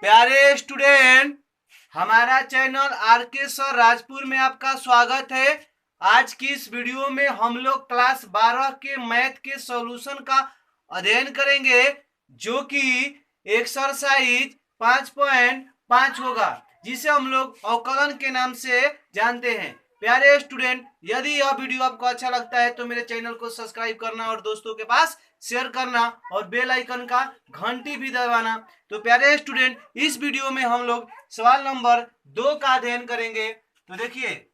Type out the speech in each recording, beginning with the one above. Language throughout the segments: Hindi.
प्यारे स्टूडेंट, हमारा चैनल आरके सर राजपुर में आपका स्वागत है। आज की इस वीडियो में हम लोग क्लास 12 के मैथ के सॉल्यूशन का अध्ययन करेंगे, जो कि एक्सरसाइज 5.5 होगा, जिसे हम लोग अवकलन के नाम से जानते हैं। प्यारे स्टूडेंट, यदि यह वीडियो आपको अच्छा लगता है तो मेरे चैनल को सब्सक्राइब करना और दोस्तों के पास शेयर करना और बेल आइकन का घंटी भी दबाना। तो प्यारे स्टूडेंट, इस वीडियो में हम लोग सवाल नंबर 2 का अध्ययन करेंगे। तो देखिए,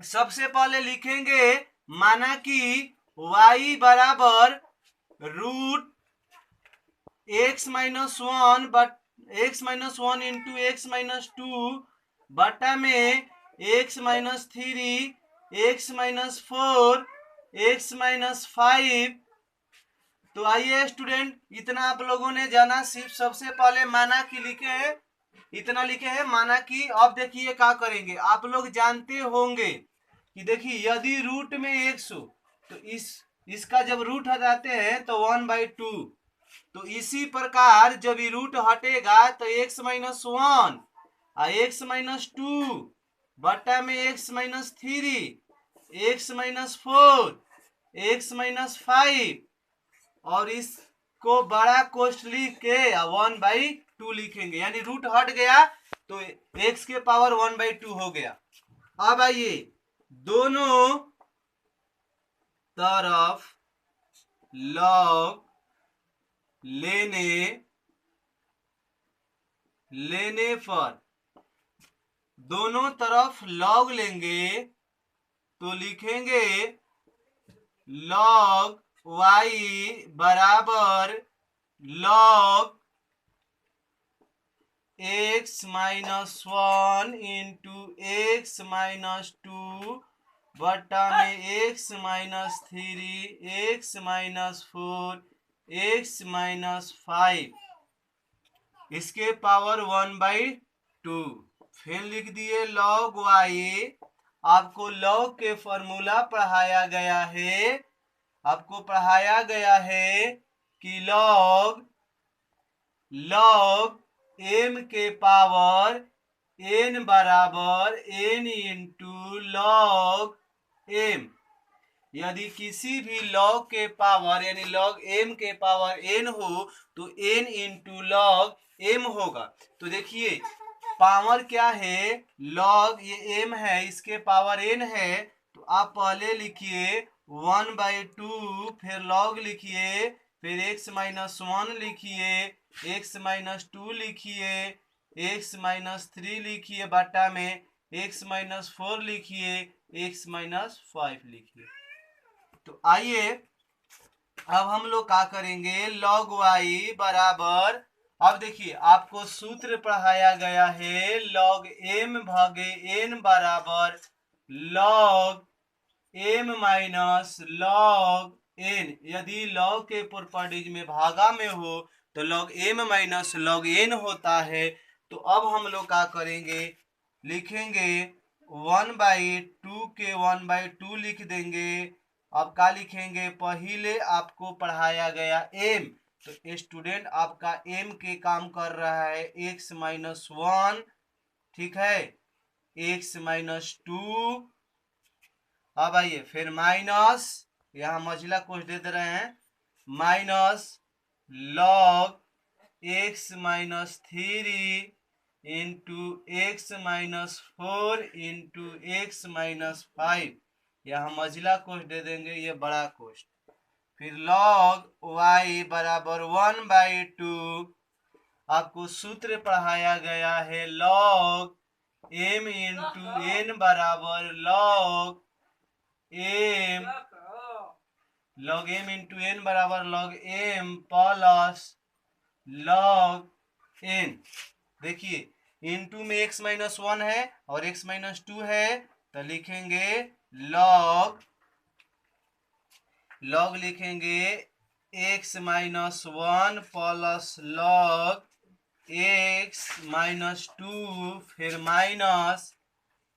सबसे पहले लिखेंगे, माना कि y बराबर root x minus one into x minus two बटा में x minus three, x minus four, x minus five. तो आइए स्टूडेंट, इतना आप लोगों ने जाना। सिर्फ सबसे पहले माना कि लिखे हैं, इतना लिखे हैं माना कि। अब देखिए क्या करेंगे, आप लोग जानते होंगे कि देखिए, यदि रूट में एक्स हो तो इसका जब रूट हटाते हैं तो 1/2। तो इसी प्रकार जब ये रूट हटेगा तो एक्स माइनस वन और एक्स माइनस टू बटा में x minus three, x minus four, x minus five, और इसको बड़ा कोष्ठ लिख के 1/2 लिखेंगे, यानी रूट हट गया तो x के पावर 1/2 हो गया। अब आइए, दोनों तरफ लॉग लेने पर, दोनों तरफ लॉग लेंगे तो लिखेंगे लॉग y बराबर log x minus one into x minus two बटा में x minus three, x minus four, x minus five, इसके पावर 1/2। फिर लिख दिए लॉग y। आपको लॉग के फॉर्मूला पढ़ाया गया है कि लॉग m के पावर n बराबर n इंटू लॉग m। यदि किसी भी लॉग के पावर यानी लॉग m के पावर n हो तो n इंटू लॉग m होगा। तो देखिए, पावर क्या है, लॉग ये m है, इसके पावर n है, तो आप पहले लिखिए 1/2, फिर लॉग लिखिए, फिर x माइनस वन लिखिए, x माइनस टू लिखिए, x माइनस थ्री लिखिए, बटा में x माइनस फोर लिखिए, x माइनस फाइव लिखिए। तो आइए अब हम लोग क्या करेंगे, लॉग y बराबर, अब देखिए आपको सूत्र पढ़ाया गया है लॉग m भागे n बराबर log m minus log n। यदि लॉग के प्रॉपर्टीज में भागा में हो तो log m minus log n होता है। तो अब हम लोग क्या करेंगे, लिखेंगे 1/2 के 1/2 लिख देंगे। अब क्या लिखेंगे, पहले आपको पढ़ाया गया m, तो स्टूडेंट आपका m के काम कर रहा है x माइनस वन, ठीक है, x माइनस टू। अब आइए फिर माइनस, यहाँ मझला कोष्ठ दे रहे हैं, minus log x minus three into x minus four into x minus five, यहाँ मझला कोष्ठ दे देंगे, ये बड़ा कोष्ठ। फिर लॉग y बराबर 1/2। आपको सूत्र पढ़ाया गया है लॉग m इंटू n बराबर लॉग m इंटू n बराबर log m plus log n। देखिए, इंटू में x माइनस वन है और x माइनस टू है, तो लिखेंगे लॉग लिखेंगे x minus one plus log x minus two, फिर माइनस,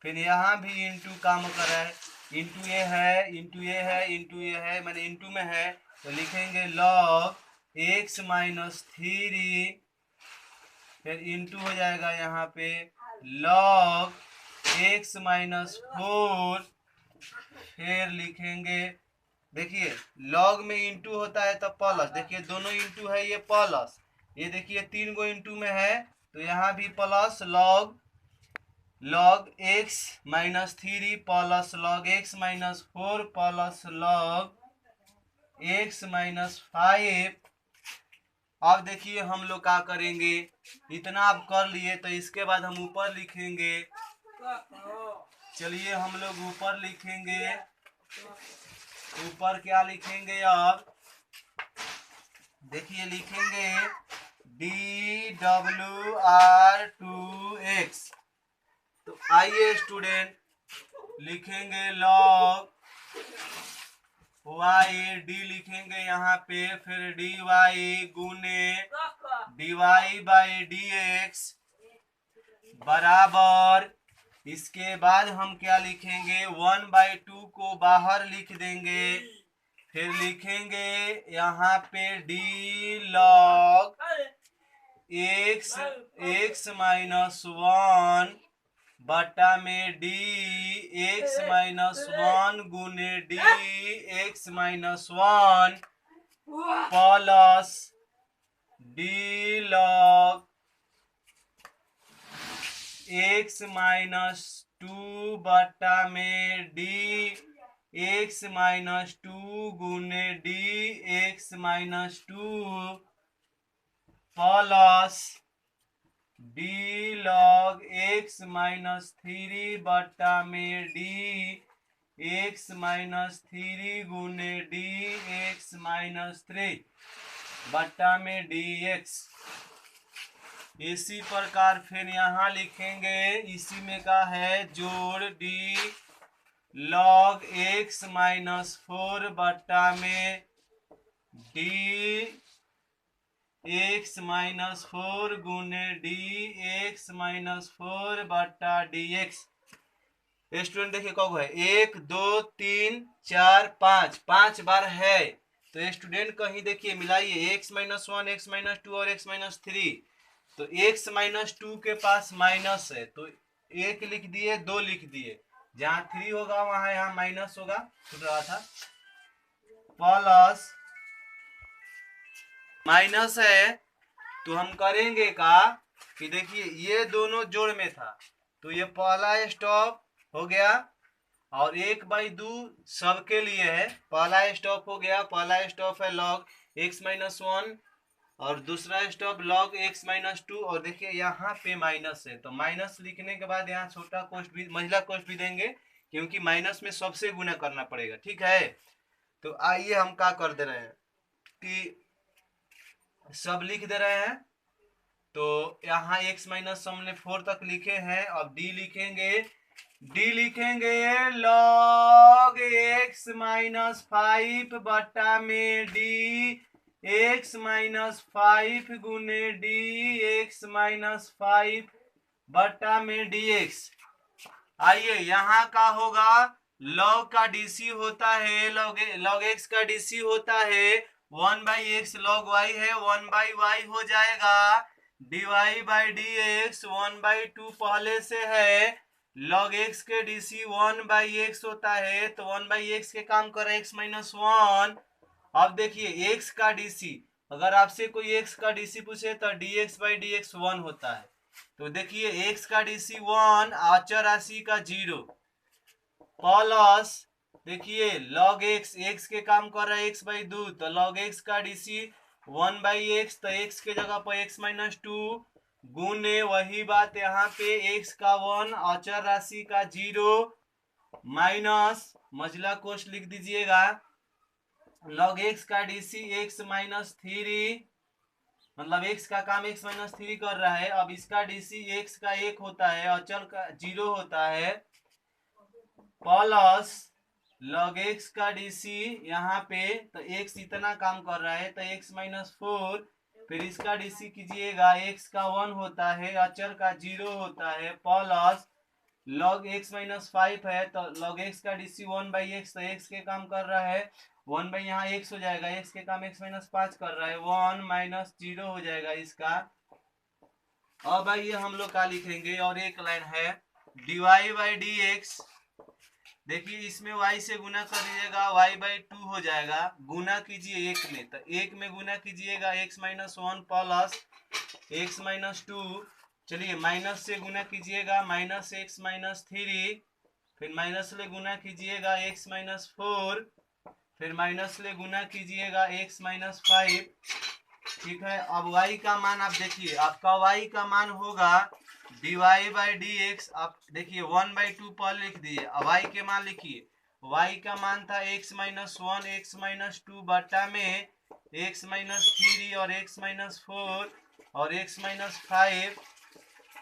फिर यहाँ भी इंटू काम कर रहा है, इंटू ये है, इंटू ये है, इंटू ये है, मैंने इंटू में है, तो लिखेंगे लॉग x माइनस 3 फिर इंटू हो जाएगा यहाँ पे log x माइनस 4, फिर लिखेंगे, देखिए log में इंटू होता है तो प्लस, देखिए दोनों इंटू है, ये प्लस, ये देखिए 3 गो इंटू में है तो यहाँ भी plus log x minus 3 plus log x minus 4 plus log x minus 5। अब देखिए हम लोग क्या करेंगे, इतना आप कर लिए तो इसके बाद हम ऊपर लिखेंगे, चलिए हम लोग ऊपर लिखेंगे, ऊपर क्या लिखेंगे अब देखिए लिखेंगे DWR2x। तो आइए स्टूडेंट लिखेंगे log y, डी लिखेंगे यहाँ पे, फिर dy गुने dy बाई dx बराबर, इसके बाद हम क्या लिखेंगे 1/2 को बाहर लिख देंगे, फिर लिखेंगे यहाँ पे d log x माइनस 1 बटा में डी एक्स माइनस 1 गुने D x minus 1 plus D log x minus 2 बटा में डी एक्स माइनस 2 गुने D x minus 2 plus D log x minus 3 बटा में डी एक्स माइनस 3 गुने डी एक्स माइनस 3 बटा में डी एक्स। इसी प्रकार फिर यहाँ लिखेंगे, इसी में का है जोड़ डी लॉग एक्स माइनस 4 बटा में डी एक्स माइनस 4 गुने डी एक्स माइनस 4 बटा डी एक्स। स्टूडेंट देखिए कब है 1 2 3 4 5 5 बार है, तो स्टूडेंट कहीं देखिए मिलाइए एक्स माइनस 1 एक्स माइनस 2 और एक्स माइनस 3, तो एक्स माइनस 2 के पास माइनस है तो 1 लिख दिए 2 लिख दिए, जहाँ 3 होगा वहां यहाँ माइनस होगा, छूट रहा था, प्लस माइनस है तो हम करेंगे का कि देखिए ये दोनों जोड़ में था तो ये पहला स्टॉप हो गया और 1/2 सबके लिए है, पहला स्टॉप हो गया, पहला स्टॉप है log x माइनस 1 और दूसरा स्टॉप log x माइनस 2, और देखिए यहाँ पे माइनस है तो माइनस लिखने के बाद यहाँ छोटा कोष्ठ भी मंझला कोष्ठ भी देंगे क्योंकि माइनस में सबसे गुना करना पड़ेगा, ठीक है। तो आइए हम क्या कर दे रहे हैं कि सब लिख दे रहे हैं, तो यहाँ x माइनस हमने 4 तक लिखे हैं, अब d लिखेंगे, d लिखेंगे log x माइनस 5 बटा में d x माइनस 5 गुने डी एक्स माइनस 5 बटा में dx। आइए यहाँ का होगा log का dc होता है, log x का dc होता है 1/x, log y है 1/y हो जाएगा, dy बाई डी एक्स 1/2 पहले से है, log x के dc 1/x होता है तो 1/x के काम कर x माइनस 1। अब देखिए x का dc, अगर आपसे कोई x का dc पूछे तो dx बाई डी एक्स 1 होता है, तो देखिए x का dc 1 अचर राशि का 0 प्लस देखिए log x के काम कर रहा है x/2 तो log x का dc 1/x तो x के जगह पर x माइनस 2 गुने वही बात यहाँ पे x का 1 अचर राशि का 0 माइनस मझला कोष्ठ लिख दीजिएगा log x का dc x माइनस 3, मतलब x का काम x माइनस 3 कर रहा है, अब इसका dc x का 1 होता है अचल का 0 होता है प्लस log x का dc यहाँ पे तो x इतना काम कर रहा है तो x माइनस 4, फिर इसका dc कीजिएगा x का 1 होता है अचर का 0 होता है प्लस log x माइनस 5 है तो log x का DC 1/x, तो x के काम कर रहा है 1 बाई यहाँ x हो जाएगा, x के काम x माइनस 5 कर रहा है 1 माइनस 0 हो जाएगा इसका। अब आइए हम लोग क्या लिखेंगे, और एक लाइन है dy बाई डी एक्स। देखिए इसमें y से गुना कर दीजिएगा, y बाई 2 हो जाएगा, गुना कीजिए एक में, तो एक में गुना कीजिएगा x minus 1 plus x minus 2, चलिए माइनस से गुना कीजिएगा माइनस x माइनस 3, फिर माइनस ले गुना कीजिएगा x माइनस 4, फिर माइनस ले गुना कीजिएगा x माइनस 5। ठीक है, अब y का मान आप देखिए, आपका y का मान होगा dy बाई डी एक्स। आप देखिए 1/2 पर लिख दिए, अब y के मान लिखिए, y का मान था x माइनस 1 x माइनस 2 बटा में x माइनस 3 और x माइनस 4 और x माइनस 5।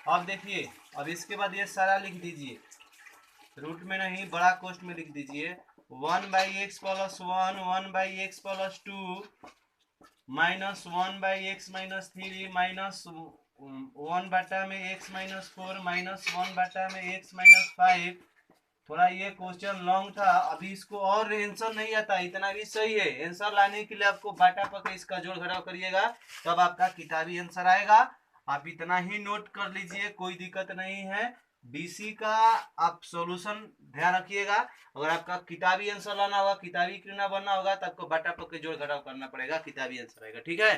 अब देखिए, अब इसके बाद ये सारा लिख दीजिए, रूट में नहीं बड़ा कोष्ठ में लिख दीजिए 1/x plus 1 plus 2 minus 1/x minus 3 minus 1 बटा में x माइनस 4 माइनस 1 बटा में x माइनस 5। थोड़ा ये क्वेश्चन लॉन्ग था, अभी इसको और आंसर नहीं आता, इतना भी सही है। आंसर लाने के लिए आपको बाटा पके इसका जोड़ घटाव करिएगा, तब आपका किताबी आंसर आएगा। आप इतना ही नोट कर लीजिए, कोई दिक्कत नहीं है। डीसी का आप सॉल्यूशन ध्यान रखिएगा, अगर आपका किताबी आंसर लाना होगा, किताबी क्यों ना बनना होगा, तो आपको बाटा पके जोड़ घटाव करना पड़ेगा, किताबी आंसर आएगा। ठीक है।